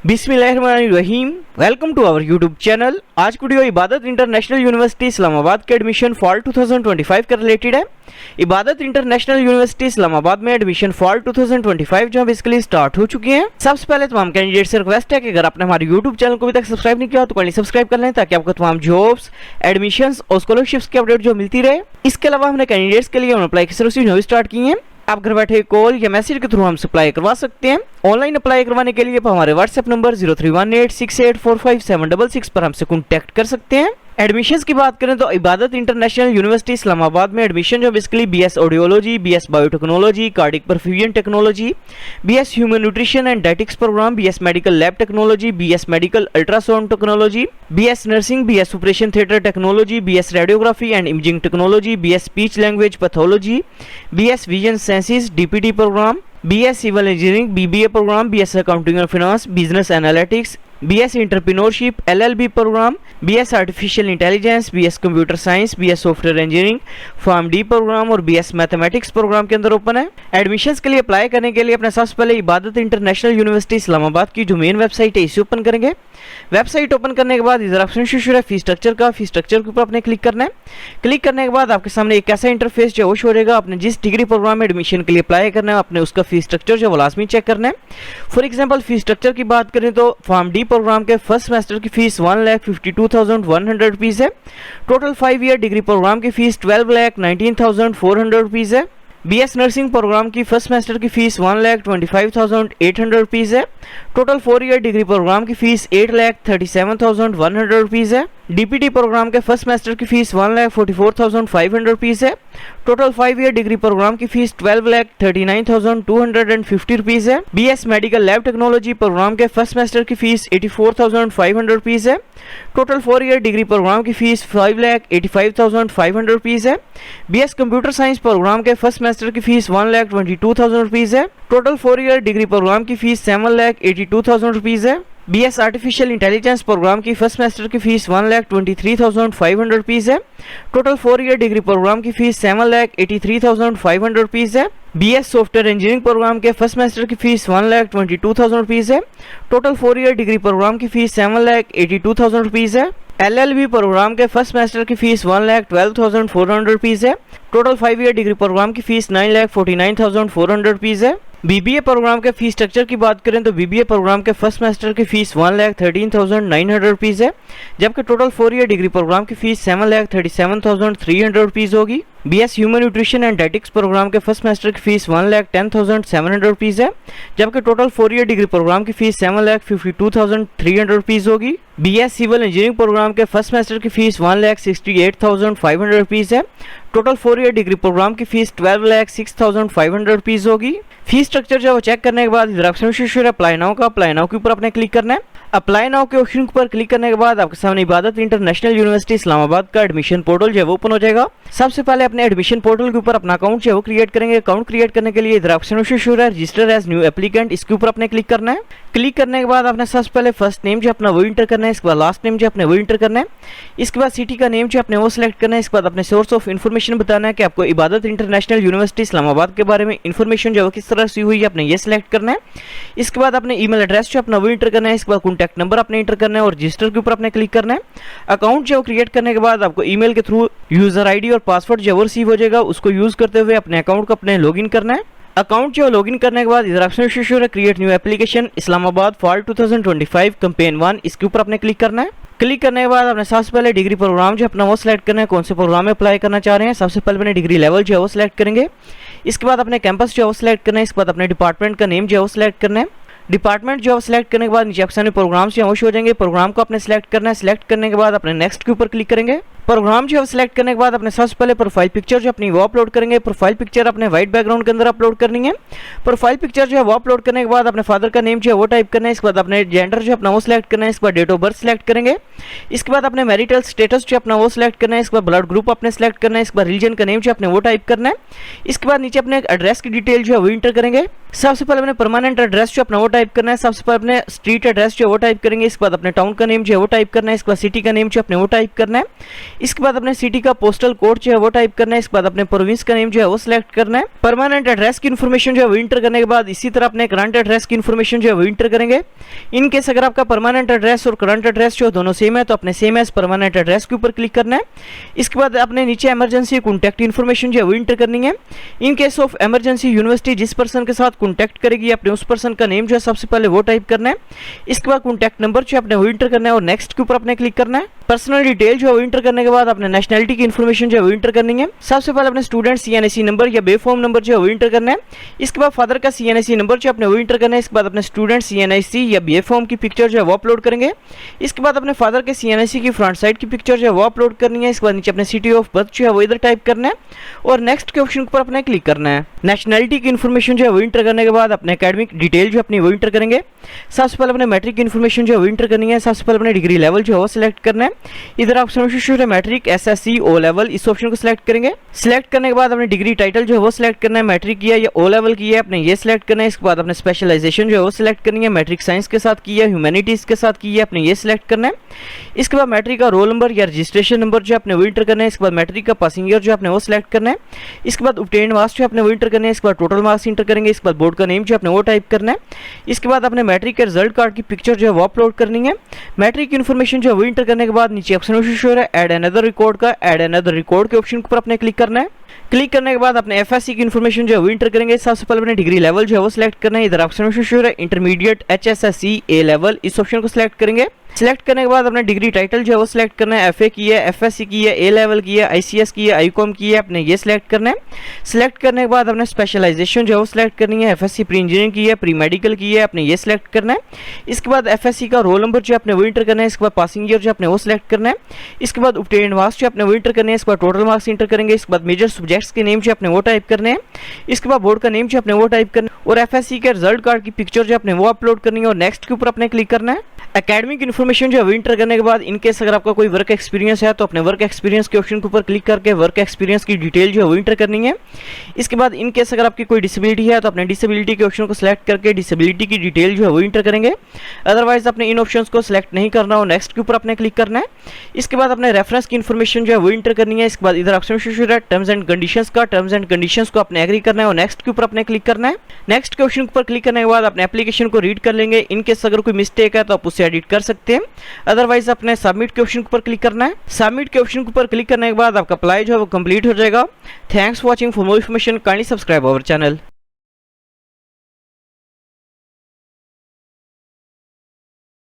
बिस्मिल्लाहिर्रहमानिर्रहीम। Welcome to our YouTube channel. आज की वीडियो इबादत इंटरनेशनल यूनिवर्सिटी इस्लामाबाद के एडमिशन फॉल 2025 का रिलेटेड है। इबादत इंटरनेशनल यूनिवर्सिटी इस्लामाबाद में एडमिशन फॉल 2025 जो बेसिकली स्टार्ट हो चुकी हैं। सबसे पहले तमाम कैंडिडेट से रिक्वेस्ट है कि अगर आपने हमारे यूट्यूब चैनल को अभी तक सब्सक्राइब नहीं किया तो काइंडली सब्सक्राइब कर लें ताकि आपको तमाम जॉब्स, एडमिशंस और स्कॉलरशिप्स की अपडेट जो मिलती रहे। इसके अलावा हमने कैंडिडेट्स के लिए अप्लाई की सर्विस स्टार्ट की है। आप घर बैठे कॉल या मैसेज के थ्रू हमसे अप्लाई करवा सकते हैं। ऑनलाइन अप्लाई करवाने के लिए हमारे व्हाट्सएप नंबर 0318684576 पर हमसे कॉन्टैक्ट कर सकते हैं। एडमिशंस की बात करें तो इबादत इंटरनेशनल यूनिवर्सिटी इस्लामाबाद में एडमिशन जो basically BS audiology, BS biotechnology, cardiac perfusion technology, BS human nutrition and dietetics program, BS medical lab technology, BS medical ultrasound technology, BS nursing, BS operation theatre technology, BS radiography and imaging technology, BS speech language pathology, BS vision sciences DPT program, BS civil engineering BBA program, BS accounting और finance, business analytics, BS entrepreneurship LLB program, BS artificial intelligence, BS computer science, BS software engineering, form D programme और BS mathematics programme के अंदर open है। Admissions के लिए apply करने के लिए अपने सबसे पहले इबादत इंटरनेशनल यूनिवर्सिटी इस्लामाबाद की जो मेन वेबसाइट है इसे ओपन करेंगे। वेबसाइट ओपन करने के बाद इधर ऑप्शन शुरू है फी स्ट्रक्चर का। फी स्ट्रक्चर के ऊपर आपने क्लिक करना है। क्लिक करने के बाद आपके सामने एक ऐसा इंटरफेस जो शो रहेगा। आपने जिस डिग्री प्रोग्राम में एडमिशन के लिए अप्लाई करना है आपने उसका फी स्ट्रक्चर जो लाजमी चेक करना है। फॉर एग्जांपल फी स्ट्रक्चर की बात करें तो फॉर्म डी प्रोग्राम के फर्स्ट सेमेस्टर की फीस 1,52,100 रुपीज है। टोटल 5 ईयर डिग्री प्रोग्राम की फीस 12,19,400 रुपीज है। बीएस नर्सिंग प्रोग्राम की फर्स्ट सेमेस्टर की फीस 1,25,800 रुपीज है। टोटल 4 ईयर डिग्री प्रोग्राम की फीस 8,37,100 रुपीज है। डीपीटी प्रोग्राम के फर्स्ट सेमेस्टर की फीस 1,44,500 रुपीज है। टोटल 5 ईयर डिग्री प्रोग्राम की फीस 12,39,250 रुपीज है। BS medical lab technology programme के फर्स्ट सेमेस्टर की फीस 84,500 रुपीज है। टोटल 4 ईयर डिग्री प्रोग्राम की फीस 5,85,500 रुपीज है। बीएस कंप्यूटर साइंस प्रोग्राम के फर्स्ट सेमेस्टर की फीस 1,22,000 रुपीज है। टोटल 4 ईयर डिग्री प्रोग्राम की फीस 7,82,000 रुपीज है। बीएस आर्टिफिशियल इंटेलिजेंस प्रोग्राम की फर्स्ट सेमेस्टर की फीस 1,23,500 रुपीज है। टोटल 4 ईयर डिग्री प्रोग्राम की फीस 7,83,500 रुपीज है। बीएस सॉफ्टवेयर इंजीनियरिंग प्रोग्राम के फर्स्ट सेमेस्टर की फीस 1,22,000 रुपीज है। टोटल 4 ईयर डिग्री प्रोग्राम की फीस 7,82,000 रुपीज है। एलएलबी प्रोग्राम के फर्स्ट सेमेस्टर की फीस 1,12,400 रुपीज है। टोटल 5 ईयर डिग्री प्रोग्राम की फीस 9,49,400 रुपीज है। बीबीए प्रोग्राम के फीस स्ट्रक्चर की बात करें तो बीबीए प्रोग्राम के फर्स्ट सेमेस्टर की फीस 1,13,900 रुपीज है, जबकि टोटल 4 ईयर डिग्री प्रोग्राम की फीस 7,37,300 रुपीज होगी। BS human nutrition and dietetics programme के फर्स्ट सेमेस्टर की फीस 1,10,700 रुपीज है, जबकि टोटल 4 ईयर डिग्री प्रोग्राम की फीस 7,52,300 रुपीज होगी। बीएस सिविल इंजीनियरिंग प्रोग्राम के फर्स्ट सेमेस्टर की फीस 1,68,500 रुपीज है। टोटल 4 ईयर डिग्री प्रोग्राम की फीस 12,06,500 रुपीज होगी। फीस स्ट्रक्चर जो चेक करने के बाद इधर ऑप्शन शुरू है अप्लाई नाउ का। अप्लाई नाउ के ऊपर आपने क्लिक करना है। अप्लाई नाउ के ऑप्शन पर क्लिक करने के बाद आपके सामने इबादत इंटरनेशनल यूनिवर्सिटी इस्लामाबाद का एडमिशन पोर्टल जो है वो ओपन हो जाएगा। सबसे पहले अपने एडमिशन पोर्टल के ऊपर अपना अकाउंट जो है वो क्रिएट करेंगे। अकाउंट क्रिएट करने के लिए इधर ऑप्शन शुरू है रजिस्टर एज न्यू एप्लीकेंट, इसके ऊपर आपने क्लिक करना है। क्लिक करने के बाद आपने सबसे पहले फर्स्ट नेम जो अपना वो इंटर करना है, इसके बाद लास्ट नेम जो अपने वो इंटर करना है, इसके बाद सिटी का नेम जो अपने वो सिलेक्ट करना है, इसके बाद अपने सोर्स ऑफ इन्फॉर्मेशन बताना है कि आपको इबादत इंटरनेशनल यूनिवर्सिटी इस्लामाबाद के बारे में इन्फॉर्मेशन जो है किस तरह से हुई है आपने ये सिलेक्ट करना है। इसके बाद अपने ईमेल एड्रेस जो अपना वो इंटर करना है, इसके बाद कॉन्टैक्ट नंबर अपने इंटर करना है और रजिस्टर के ऊपर आपने क्लिक करना है। अकाउंट जो क्रिएट करने के बाद आपको ईमेल के थ्रू यूजर आईडी और पासवर्ड जो रिसीव हो जाएगा, उसको यूज करते हुए अपने अकाउंट को अपने लॉगिन करना है। अकाउंट जो लॉगिन करने के बाद इधर ऑप्शन शुरू है create new application Islamabad fall 2025 campaign 1, इसके ऊपर आपने क्लिक करना है। क्लिक करने के बाद आपने सबसे पहले डिग्री प्रोग्राम जो अपना वो सिलेक्ट करना है, कौन से प्रोग्राम में अप्लाई करना चाह रहे हैं। सबसे पहले अपने डिग्री लेवल जो है वो सिलेक्ट करेंगे। इसके बाद अपने कैंपस जो है वो सिलेक्ट करना है। इसके बाद अपने डिपार्टमेंट का नेम जो है वो सिलेक्ट करना है। डिपार्टमेंट जो सिलेक्ट करने के बाद नीचे ऑप्शन में प्रोग्राम से हो जाएंगे। प्रोग्राम को अपने सिलेक्ट करना है। सिलेक्ट करने के बाद अपने नेक्स्ट के ऊपर क्लिक करेंगे। प्रोग्राम जो सिलेक्ट करने के बाद अपने सबसे पहले प्रोफाइल पिक्चर जो अपनी वो अपलोड करेंगे। प्रोफाइल पिक्चर अपने व्हाइट बैकग्राउंड के अंदर अपलोड करनी है। प्रोफाइल पिक्चर जो है वो अपलोड करने के बाद अपने फादर का नेम जो है वो टाइप करना है। इसके बाद अपने जेंडर जो अपना वो सिलेक्ट करना है। इसके बाद डेट ऑफ बर्थ सिलेक्ट करेंगे। इसके बाद अपने मैरिटल स्टेटस जो अपना वो सिलेक्ट करना है। इसके बाद ब्लड ग्रुप अपने सिलेक्ट करना है। इसके बाद रिलीजन का नेम जो अपने वो टाइप करना है। इसके बाद नीचे अपने एड्रेस की डिटेल जो है वो इंटर करेंगे। सबसे पहले अपने परमानेंट एड्रेस जो अपना वो टाइप करना है। सबसे पहले अपने स्ट्रीट एड्रेस जो वो टाइप करेंगे। इसके बाद अपने टाउन का नेम जो है वो टाइप करना है। इसके बाद सिटी का नेम जो अपने वो टाइप करना है। इसके बाद अपने सिटी का पोस्टल कोड जो है वो टाइप करना है। इसके बाद अपने प्रोविंस का नेम जो है वो सिलेक्ट करना है। परमानेंट एड्रेस की इन्फॉर्मेशन जो है वो इंटर करने के बाद इसी तरह अपने करंट एड्रेस की इन्फॉर्मेशन जो है वो इंटर करेंगे। इन केस अगर आपका परमानेंट एड्रेस और करंट एड्रेस जो दोनों सेम है तो अपने सेम एज परमानेंट एड्रेस के ऊपर क्लिक करना है। इसके बाद अपने नीचे इमरजेंसी कॉन्टैक्ट इन्फॉर्मेशन जो है वो इंटर करनी है। In case of emergency university जिस पर्सन के साथ कॉन्टैक्ट करेगी अपने उस पर्सन का नेम जो है सबसे पहले वो टाइप करना है। इसके बाद कॉन्टैक्ट नंबर जो अपने वो इंटर करना है और नेक्स्ट के ऊपर अपने क्लिक करना है। पर्सनल डिटेल जो है वो इंटर करने के बाद अपने नेशनैलिटी की इन्फॉर्मेशन जो है वो इंटर करनी है। सबसे पहले अपने स्टूडेंट CNSE नंबर या बेफॉर्म नंबर जो है वो इंटर करना है। इसके बाद फादर का CNSE नंबर जो अपने वो इंटर करना है। इसके बाद अपने स्टूडेंट CNSE या बेफॉर्म की पिक्चर जो है वो अपलोड करेंगे। इसके बाद अपने फादर के CNSE की फ्रंट साइड की पिक्चर जो है वो अपलोड करनी है। इसके बाद नीचे अपने सिटी ऑफ बर्थ जो है वो इधर टाइप करना है और नेक्स्ट के ऑप्शन पर अपने क्लिक करना है। नेशनैलिटी की इन्फॉर्मेशन जो है वो इंटर करने के बाद अपने एकेडमिक डिटेल जो अपनी वो इंटर करेंगे। सबसे पहले अपने मैट्रिक की इन्फॉर्मेशन जो है वो इंटर करनी है। सबसे पहले अपने डिग्री लेवल जो है वो सिलेक्ट करना है। इधर ऑप्शन है मैट्रिक, SSC, O लेवल, इस ऑप्शन को सिलेक्ट करेंगे। सिलेक्ट करने के बाद अपने डिग्री टाइटल जो है वो सिलेक्ट करना है। मैट्रिक किया या O लेवल की है अपने ये सिलेक्ट करना है। इसके बाद अपने स्पेशलाइजेशन जो है वो सिलेक्ट करनी है। मैट्रिक साइंस के साथ की है, ह्यूमैनिटीज के साथ की है अपने ये सिलेक्ट करना है। इसके बाद मैट्रिक का रोल नंबर या रजिस्ट्रेशन नंबर जो अपने वो इंटर करना है। इसके बाद मैट्रिक का पासिंग ईयर जो अपने वो सिलेक्ट करना है। इसके बाद ऑब्टेन्ड मार्क्स जो अपने वो इंटर करने हैं। इसके बाद टोटल मार्क्स इंटर करेंगे। इसके बाद बोर्ड का नेम जो अपने वो टाइप करना है। इसके बाद अपने मैट्रिक के रिजल्ट कार्ड की पिक्चर जो है वो अपलोड करनी है। मैट्रिक की इन्फॉर्मेशन जो है वो इंटर करने के बाद नीचे ऑप्शन है ऐड अनदर रिकॉर्ड का, ऐड अनदर रिकॉर्ड के ऑप्शन पर अपने क्लिक करना है। क्लिक करने के बाद अपने FSC की इन्फॉर्मेशन जो है वो इंटर करेंगे। सबसे पहले अपने डिग्री लेवल जो है वो सिलेक्ट करना है। इधर ऑप्शन है इंटरमीडिएट, HSSC, A लेवल, इस ऑप्शन को सिलेक्ट करेंगे। सिलेक्ट करने के बाद अपने डिग्री टाइटल जो है वो सिलेक्ट करना है। FA की है, FSC की है, A लेवल की है, ICS की है, ICOM की है, अपने ये सिलेक्ट करना है। सिलेक्ट करने के बाद अपने स्पेशलाइजेशन जो है वो सिलेक्ट करनी है। FSC प्री इंजीनियरिंग की है, प्री मेडिकल की है, अपने ये सिलेक्ट करना है। इसके बाद FSC का रोल नंबर जो अपने वो इंटर करना है। इसके बाद पासिंग ईयर जो अपने वो सिलेक्ट करना है। इसके बाद ऑब्टेन्ड मार्क्स जो अपने वो इंटर करने हैं। इसके बाद टोटल मार्क्स इंटर करेंगे। इसके बाद मेजर सब्जेक्ट्स के नेम जो अपने वो टाइप करने हैं। इसके बाद बोर्ड का नेम जो अपने वो टाइप करना है और FSC के रिजल्ट कार्ड की पिक्चर जो अपने वो अपलोड करनी है और नेक्स्ट के ऊपर अपने क्लिक करना है। एकेडमिक इन्फॉर्मेशन जो है इंटर करने के बाद इनकेस अगर आपका कोई वर्क एक्सपीरियंस है तो अपने वर्क एक्सपीरियंस के ऑप्शन के ऊपर क्लिक करके वर्क एक्सपीरियंस की डिटेल जो है वो इंटर करनी है। इसके बाद इनकेस अगर आपकी कोई डिसेबिलिटी है तो अपने डिसेबिलिटी के ऑप्शन को सिलेक्ट करके डिसेबिलिटी की डिटेल जो है वो इंटर करेंगे। अदरवाइज अपने इन ऑप्शंस को सिलेक्ट नहीं करना हो, नेक्स्ट के ऊपर अपने क्लिक करना है। इसके बाद अपने रेफरेंस की इन्फॉर्मेशन जो है वो इंटर करनी है। इसके बाद इधर ऑप्शन है टर्म्स एंड कंडीशंस का, टर्म्स एंड कंडीशंस को अपने एग्री करना है और नेक्स्ट के ऊपर अपने क्लिक करना है। नेक्स्ट के ऑप्शन पर क्लिक करने के बाद अपने एप्लीकेशन को रीड कर लेंगे। इनकेस अगर कोई मिस्टेक है तो आप उसे एडिट कर सकते हैं। अदरवाइज अपने सबमिट के ऑप्शन पर क्लिक करना है। सबमिट के ऑप्शन पर क्लिक करने के बाद आपका अप्लाई जो है वो कंप्लीट हो जाएगा। Thanks for watching. For more information kindly subscribe our channel.